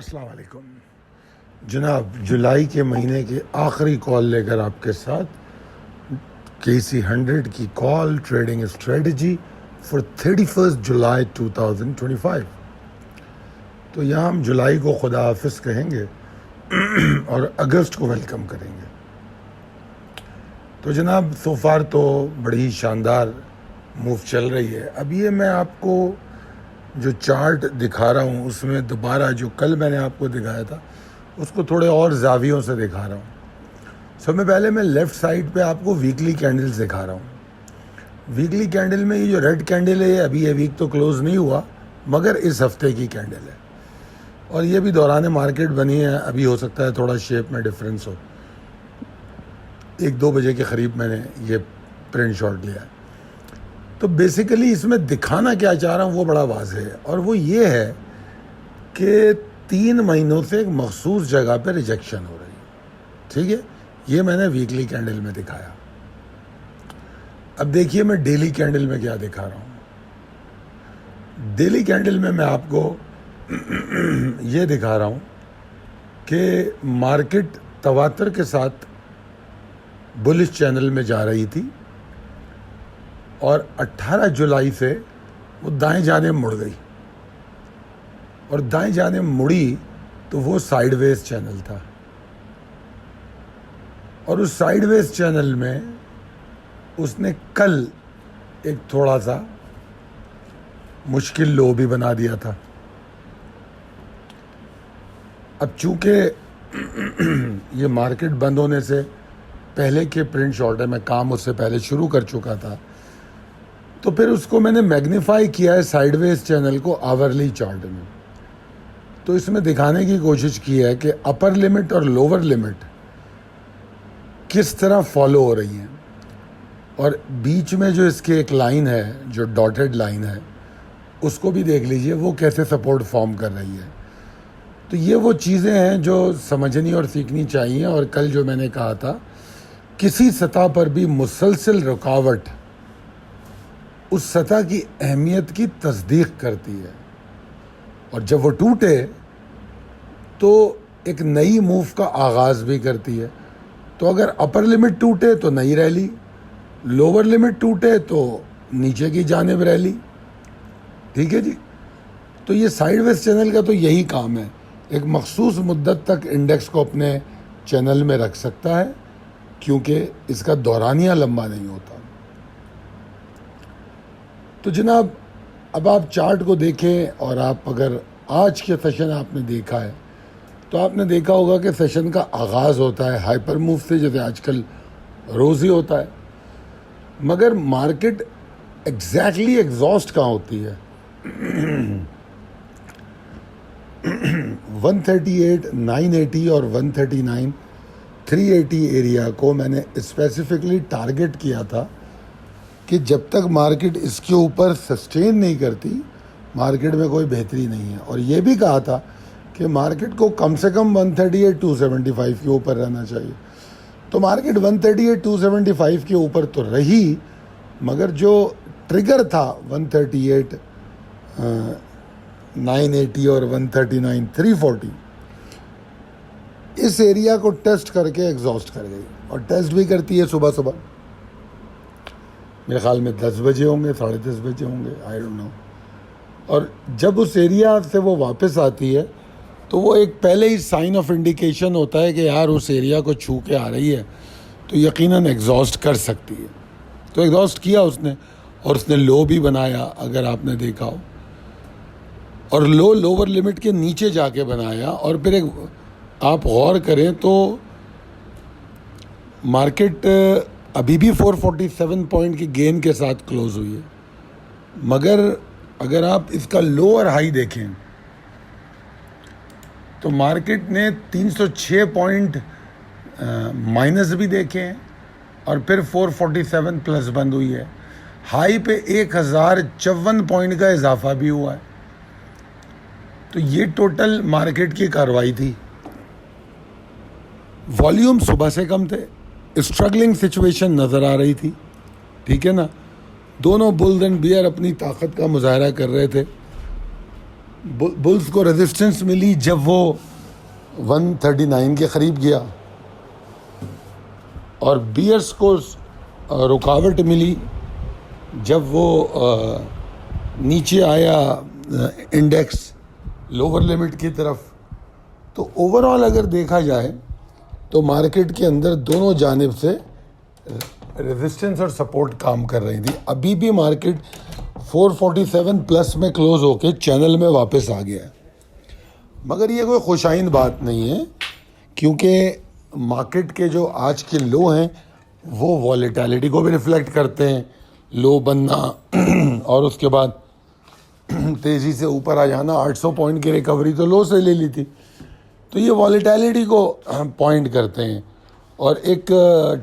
السلام علیکم جناب، جولائی کے مہینے کی آخری کال لے کر آپ کے ساتھ KC100 کی کال ٹریڈنگ اسٹریٹجی فار 31 جولائی 2025۔ تو یہاں ہم جولائی کو خدا حافظ کہیں گے اور اگست کو ویلکم کریں گے۔ تو جناب سو فار تو بڑی ہی شاندار موو چل رہی ہے۔ اب یہ میں آپ کو جو چارٹ دکھا رہا ہوں اس میں دوبارہ جو کل میں نے آپ کو دکھایا تھا اس کو تھوڑے اور زاویوں سے دکھا رہا ہوں۔ سب میں پہلے میں لیفٹ سائڈ پہ آپ کو ویکلی کینڈلز دکھا رہا ہوں۔ ویکلی کینڈل میں یہ جو ریڈ کینڈل ہے یہ ابھی یہ ویک تو کلوز نہیں ہوا مگر اس ہفتے کی کینڈل ہے، اور یہ بھی دوران مارکیٹ بنی ہے۔ ابھی ہو سکتا ہے تھوڑا شیپ میں ڈفرینس ہو، 1-2 بجے کے قریب میں نے یہ پرنٹ شاٹ لیا ہے۔ تو بیسیکلی اس میں دکھانا کیا چاہ رہا ہوں وہ بڑا واضح ہے، اور وہ یہ ہے کہ 3 مہینوں سے ایک مخصوص جگہ پہ ریجیکشن ہو رہی ہے، ٹھیک ہے؟ یہ میں نے ویکلی کینڈل میں دکھایا۔ اب دیکھیے میں ڈیلی کینڈل میں کیا دکھا رہا ہوں۔ ڈیلی کینڈل میں آپ کو یہ دکھا رہا ہوں کہ مارکیٹ تواتر کے ساتھ بلش چینل میں جا رہی تھی، اور 18 جولائی سے وہ دائیں جانب مڑ گئی، اور دائیں جانب مڑی تو وہ سائیڈ ویز چینل تھا، اور اس سائیڈ ویز چینل میں اس نے کل ایک تھوڑا سا مشکل لو بھی بنا دیا تھا۔ اب چونکہ یہ مارکیٹ بند ہونے سے پہلے کے پرنٹ شارٹ ہے، میں کام اس سے پہلے شروع کر چکا تھا، تو پھر اس کو میں نے میگنیفائی کیا ہے سائیڈ ویز چینل کو آورلی چارٹ میں۔ تو اس میں دکھانے کی کوشش کی ہے کہ اپر لمٹ اور لوور لمٹ کس طرح فالو ہو رہی ہیں، اور بیچ میں جو اس کے ایک لائن ہے جو ڈاٹڈ لائن ہے اس کو بھی دیکھ لیجئے وہ کیسے سپورٹ فارم کر رہی ہے۔ تو یہ وہ چیزیں ہیں جو سمجھنی اور سیکھنی چاہیے، اور کل جو میں نے کہا تھا کسی سطح پر بھی مسلسل رکاوٹ اس سطح کی اہمیت کی تصدیق کرتی ہے، اور جب وہ ٹوٹے تو ایک نئی موو کا آغاز بھی کرتی ہے۔ تو اگر اپر لمٹ ٹوٹے تو نئی ریلی، لوور لمٹ ٹوٹے تو نیچے کی جانب ریلی، ٹھیک ہے جی؟ تو یہ سائیڈ ویز چینل کا تو یہی کام ہے، ایک مخصوص مدت تک انڈیکس کو اپنے چینل میں رکھ سکتا ہے کیونکہ اس کا دورانیہ لمبا نہیں ہوتا۔ تو جناب اب آپ چارٹ کو دیکھیں، اور آپ اگر آج کے سیشن آپ نے دیکھا ہے تو آپ نے دیکھا ہوگا کہ سیشن کا آغاز ہوتا ہے ہائپر موو سے، جیسے آج کل روز ہی ہوتا ہے، مگر مارکیٹ ایگزیکٹلی ایگزاسٹ کہاں ہوتی ہے؟ 138 980 اور 139 380 ایریا کو میں نے اسپیسیفکلی ٹارگٹ کیا تھا کہ جب تک مارکیٹ اس کے اوپر سسٹین نہیں کرتی مارکیٹ میں کوئی بہتری نہیں ہے، اور یہ بھی کہا تھا کہ مارکیٹ کو کم سے کم 138 275 کے اوپر رہنا چاہیے۔ تو مارکیٹ 138 275 کے اوپر تو رہی، مگر جو ٹریگر تھا 138 980 اور 139 340 اس ایریا کو ٹیسٹ کر کے ایگزاسٹ کر گئی، اور ٹیسٹ بھی کرتی ہے صبح صبح، میرے خیال میں 10 بجے ہوں گے، 10:30 بجے ہوں گے، آئی ڈونٹ نو۔ اور جب اس ایریا سے وہ واپس آتی ہے تو وہ ایک پہلے ہی سائن آف انڈیکیشن ہوتا ہے کہ یار اس ایریا کو چھو کے آ رہی ہے تو یقیناً ایگزاسٹ کر سکتی ہے۔ تو ایگزاسٹ کیا اس نے، اور اس نے لو بھی بنایا اگر آپ نے دیکھا ہو، اور لو لوور لمٹ کے نیچے جا کے بنایا، اور پھر ایک آپ غور کریں تو مارکیٹ ابھی بھی 447 پوائنٹ کی گین کے ساتھ کلوز ہوئی ہے، مگر اگر آپ اس کا لو اور ہائی دیکھیں تو مارکیٹ نے 306 پوائنٹ مائنس بھی دیکھے ہیں، اور پھر 447 پلس بند ہوئی ہے، ہائی پہ 1054 پوائنٹ کا اضافہ بھی ہوا ہے۔ تو یہ ٹوٹل مارکیٹ کی کارروائی تھی۔ والیوم صبح سے کم تھے، اسٹرگلنگ سچویشن نظر آ رہی تھی، ٹھیک ہے نا؟ دونوں بلز اینڈ بیئر اپنی طاقت کا مظاہرہ کر رہے تھے، بلز کو ریزسٹنس ملی جب وہ 139 کے قریب گیا، اور بیئرس کو رکاوٹ ملی جب وہ نیچے آیا انڈیکس لوور لمٹ کی طرف. تو اوور آل اگر دیکھا جائے تو مارکیٹ کے اندر دونوں جانب سے ریزسٹنس اور سپورٹ کام کر رہی تھی. ابھی بھی مارکیٹ 447 پلس میں کلوز ہو کے چینل میں واپس آ گیا ہے، مگر یہ کوئی خوشائند بات نہیں ہے، کیونکہ مارکیٹ کے جو آج کے لو ہیں وہ والیٹیلٹی کو بھی ریفلیکٹ کرتے ہیں. لو بننا اور اس کے بعد تیزی سے اوپر آ جانا. 800 پوائنٹ کی ریکوری تو لو سے لے لی تھی، تو یہ والیٹیلٹی کو پوائنٹ کرتے ہیں. اور ایک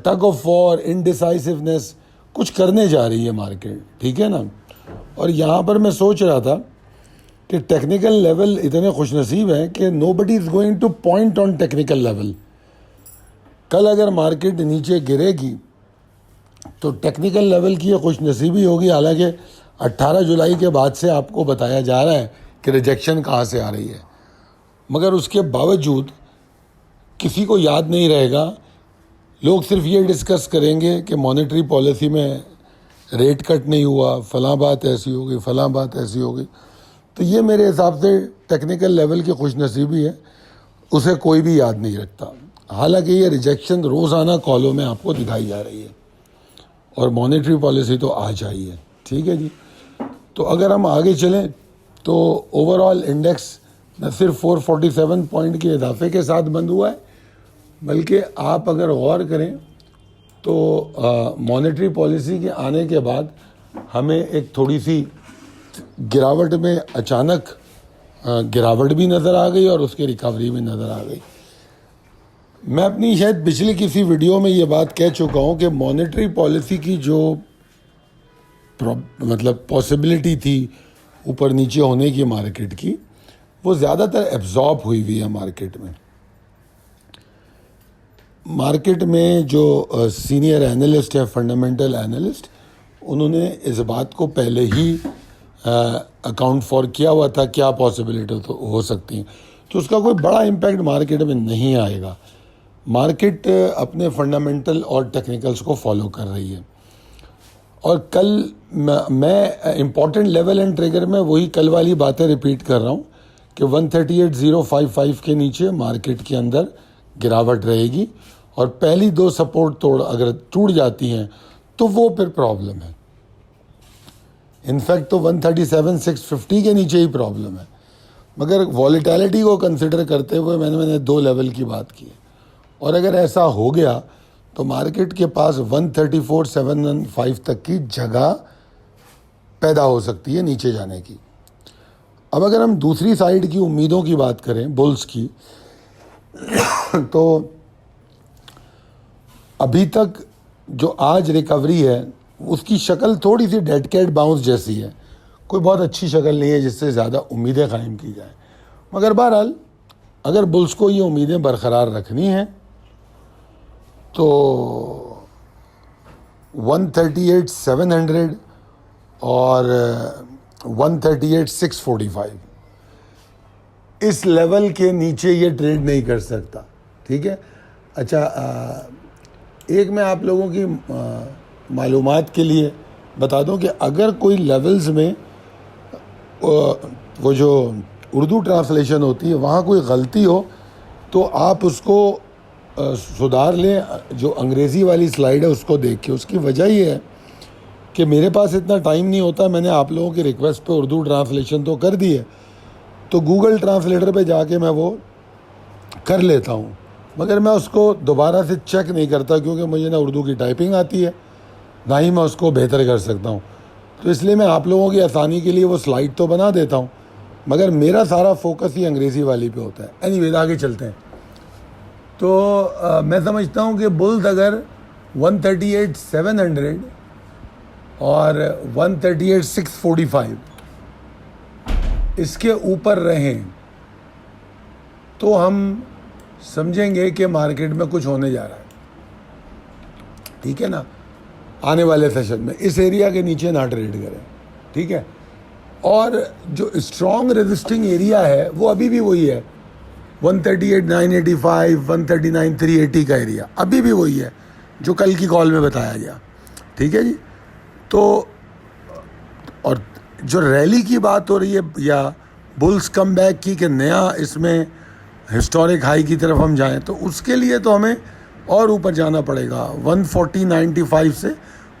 ٹگ آف وار، انڈیسائسونیس کچھ کرنے جا رہی ہے مارکیٹ، ٹھیک ہے نا. اور یہاں پر میں سوچ رہا تھا کہ ٹیکنیکل لیول اتنے خوش نصیب ہیں کہ nobody is going to point on technical level. کل اگر مارکیٹ نیچے گرے گی تو ٹیکنیکل لیول کی یہ خوش نصیبی ہوگی. حالانکہ 18 جولائی کے بعد سے آپ کو بتایا جا رہا ہے کہ ریجیکشن کہاں سے آ رہی ہے، مگر اس کے باوجود کسی کو یاد نہیں رہے گا. لوگ صرف یہ ڈسکس کریں گے کہ مانیٹری پالیسی میں ریٹ کٹ نہیں ہوا، فلاں بات ایسی ہو گئی، فلاں بات ایسی ہو گئی. تو یہ میرے حساب سے ٹیکنیکل لیول کی خوش نصیبی ہے، اسے کوئی بھی یاد نہیں رکھتا. حالانکہ یہ ریجیکشن روزانہ کالوں میں آپ کو دکھائی جا رہی ہے، اور مانیٹری پالیسی تو آ جائی ہے، ٹھیک ہے جی. تو اگر ہم آگے چلیں تو اوور آل انڈیکس نہ صرف 447 پوائنٹ کے اضافے کے ساتھ بند ہوا ہے، بلکہ آپ اگر غور کریں تو مانیٹری پالیسی کے آنے کے بعد ہمیں ایک تھوڑی سی گراوٹ میں اچانک گراوٹ بھی نظر آ گئی اور اس کی ریکوری بھی نظر آ گئی. میں اپنی شاید پچھلی کسی ویڈیو میں یہ بات کہہ چکا ہوں کہ مانیٹری پالیسی کی جو مطلب پاسبلٹی تھی اوپر نیچے ہونے کی مارکیٹ کی، وہ زیادہ تر ایبزارب ہوئی ہے مارکیٹ میں. مارکیٹ میں جو سینئر اینالسٹ ہے، فنڈامنٹل اینالسٹ، انہوں نے اس بات کو پہلے ہی اکاؤنٹ فار کیا ہوا تھا کیا پاسبلٹی ہو سکتی ہیں، تو اس کا کوئی بڑا امپیکٹ مارکیٹ میں نہیں آئے گا. مارکیٹ اپنے فنڈامنٹل اور ٹیکنیکلز کو فالو کر رہی ہے. اور کل میں امپورٹنٹ لیول اینڈ ٹریگر میں وہی کل والی باتیں ریپیٹ کر رہا ہوں کہ 138.055 کے نیچے مارکیٹ کے اندر گراوٹ رہے گی، اور پہلی دو سپورٹ اگر ٹوٹ جاتی ہیں تو وہ پھر پرابلم ہے. انفیکٹ تو 137.650 کے نیچے ہی پرابلم ہے. مگر والیٹیلٹی کو کنسیڈر کرتے ہوئے میں نے 2 لیول کی بات کی ہے، اور اگر ایسا ہو گیا تو مارکیٹ کے پاس 134.715 تک کی جگہ پیدا ہو سکتی ہے نیچے جانے کی. اب اگر ہم دوسری سائیڈ کی امیدوں کی بات کریں، بلز کی، تو ابھی تک جو آج ریکوری ہے اس کی شکل تھوڑی سی ڈیڈ کیٹ باؤنس جیسی ہے، کوئی بہت اچھی شکل نہیں ہے جس سے زیادہ امیدیں قائم کی جائیں. مگر بہرحال اگر بلز کو یہ امیدیں برقرار رکھنی ہیں تو 138.700 اور 138.645 اس لیول کے نیچے یہ ٹریڈ نہیں کر سکتا، ٹھیک ہے. اچھا، ایک میں آپ لوگوں کی معلومات کے لیے بتا دوں کہ اگر کوئی لیولز میں وہ جو اردو ٹرانسلیشن ہوتی ہے وہاں کوئی غلطی ہو تو آپ اس کو سدھار لیں. جو انگریزی والی سلائیڈ ہے اس کو دیکھ کے، اس کی وجہ یہ ہے کہ میرے پاس اتنا ٹائم نہیں ہوتا. میں نے آپ لوگوں کی ریکویسٹ پہ اردو ٹرانسلیشن تو کر دی ہے، تو گوگل ٹرانسلیٹر پہ جا کے میں وہ کر لیتا ہوں، مگر میں اس کو دوبارہ سے چیک نہیں کرتا کیونکہ مجھے نہ اردو کی ٹائپنگ آتی ہے نہ ہی میں اس کو بہتر کر سکتا ہوں. تو اس لیے میں آپ لوگوں کی آسانی کے لیے وہ سلائیڈ تو بنا دیتا ہوں، مگر میرا سارا فوکس ہی انگریزی والی پہ ہوتا ہے. اینی ویز آگے چلتے ہیں. تو میں سمجھتا ہوں کہ بلز اگر 138.700 اور 138.645 اس کے اوپر رہیں تو ہم سمجھیں گے کہ مارکیٹ میں کچھ ہونے جا رہا ہے، ٹھیک ہے نا. آنے والے سیشن میں اس ایریا کے نیچے نہ ٹریڈ کریں، ٹھیک ہے. اور جو اسٹرانگ ریزسٹنگ ایریا ہے وہ ابھی بھی وہی ہے 138,985 139,380 کا ایریا ابھی بھی وہی ہے جو کل کی کال میں بتایا گیا. ٹھیک ہے جی. تو اور جو ریلی کی بات ہو رہی ہے یا بلز کم بیک کی کہ نیا اس میں ہسٹورک ہائی کی طرف ہم جائیں, تو اس کے لیے تو ہمیں اور اوپر جانا پڑے گا. 140.95 سے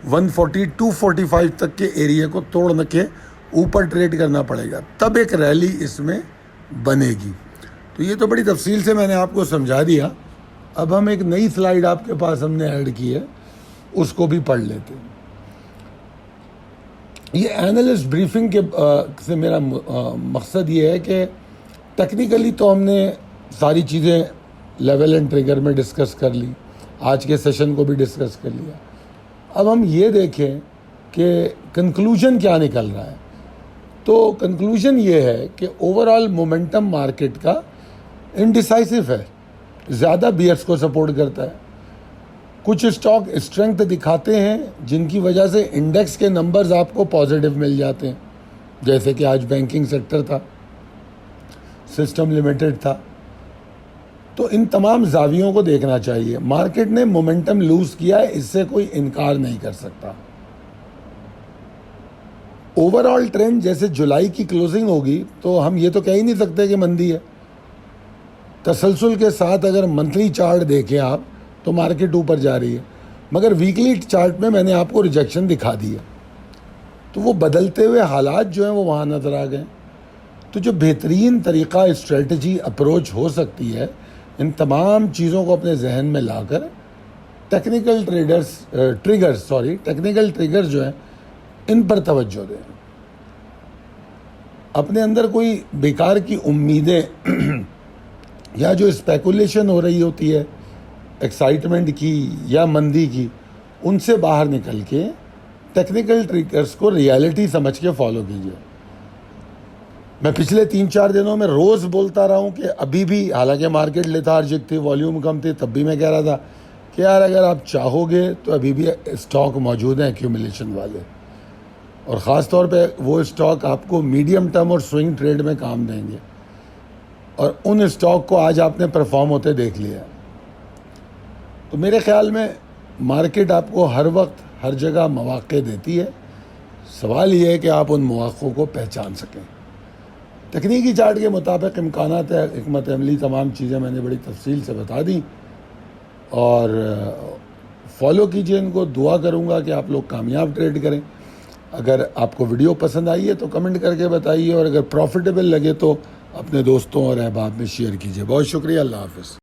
140.245 تک کے ایریا کو توڑ کے اوپر ٹریڈ کرنا پڑے گا, تب ایک ریلی اس میں بنے گی. تو یہ تو بڑی تفصیل سے میں نے آپ کو سمجھا دیا. اب ہم ایک نئی سلائیڈ آپ کے پاس ہم نے ایڈ کی ہے, اس کو بھی پڑھ لیتے ہیں. یہ اینالسٹ بریفنگ کے سے میرا مقصد یہ ہے کہ ٹیکنیکلی تو ہم نے ساری چیزیں لیول اینڈ ٹریگر میں ڈسکس کر لی, آج کے سیشن کو بھی ڈسکس کر لیا. اب ہم یہ دیکھیں کہ کنکلوژن کیا نکل رہا ہے. تو کنکلوژن یہ ہے کہ اوور آل مومنٹم مارکیٹ کا انڈیسائسو ہے, زیادہ بیئرس کو سپورٹ کرتا ہے. کچھ اسٹاک اسٹرینگتھ دکھاتے ہیں جن کی وجہ سے انڈیکس کے نمبرز آپ کو پازیٹیو مل جاتے ہیں, جیسے کہ آج بینکنگ سیکٹر تھا, سسٹم لمیٹڈ تھا. تو ان تمام زاویوں کو دیکھنا چاہیے. مارکیٹ نے مومنٹم لوز کیا ہے, اس سے کوئی انکار نہیں کر سکتا. اوور آل ٹرینڈ جیسے جولائی کی کلوزنگ ہوگی تو ہم یہ تو کہہ ہی نہیں سکتے کہ مندی ہے. تسلسل کے ساتھ اگر منتھلی چارٹ دیکھیں آپ تو مارکیٹ اوپر جا رہی ہے, مگر ویکلی چارٹ میں نے آپ کو ریجیکشن دکھا دی ہے. تو وہ بدلتے ہوئے حالات جو ہیں وہ وہاں نظر آ گئے. تو جو بہترین طریقہ اسٹریٹجی اپروچ ہو سکتی ہے, ان تمام چیزوں کو اپنے ذہن میں لا کر ٹیکنیکل ٹریگرز جو ہیں ان پر توجہ دیں. اپنے اندر کوئی بیکار کی امیدیں یا جو اسپیکولیشن ہو رہی ہوتی ہے ایکسائٹمنٹ کی یا مندی کی, ان سے باہر نکل کے ٹیکنیکل ٹریگرز کو ریالٹی سمجھ کے فالو کیجیے. میں پچھلے 3-4 دنوں میں روز بولتا رہا ہوں کہ ابھی بھی, حالانکہ مارکیٹ لیتھارجک تھی, والیوم کم تھی, تب بھی میں کہہ رہا تھا کہ یار اگر آپ چاہو گے تو ابھی بھی اسٹاک موجود ہیں ایکیومولیشن والے, اور خاص طور پہ وہ اسٹاک آپ کو میڈیم ٹرم اور سوئنگ ٹریڈ میں کام دیں گے. اور ان اسٹاک کو آج آپ نے پرفارم ہوتے دیکھ لیا. تو میرے خیال میں مارکیٹ آپ کو ہر وقت ہر جگہ مواقع دیتی ہے, سوال یہ ہے کہ آپ ان مواقعوں کو پہچان سکیں. تکنیکی چارٹ کے مطابق امکانات ہے, حکمت عملی, تمام چیزیں میں نے بڑی تفصیل سے بتا دیں, اور فالو کیجئے ان کو. دعا کروں گا کہ آپ لوگ کامیاب ٹریڈ کریں. اگر آپ کو ویڈیو پسند آئی ہے تو کمنٹ کر کے بتائیے, اور اگر پروفیٹیبل لگے تو اپنے دوستوں اور احباب میں شیئر کیجئے. بہت شکریہ. اللہ حافظ.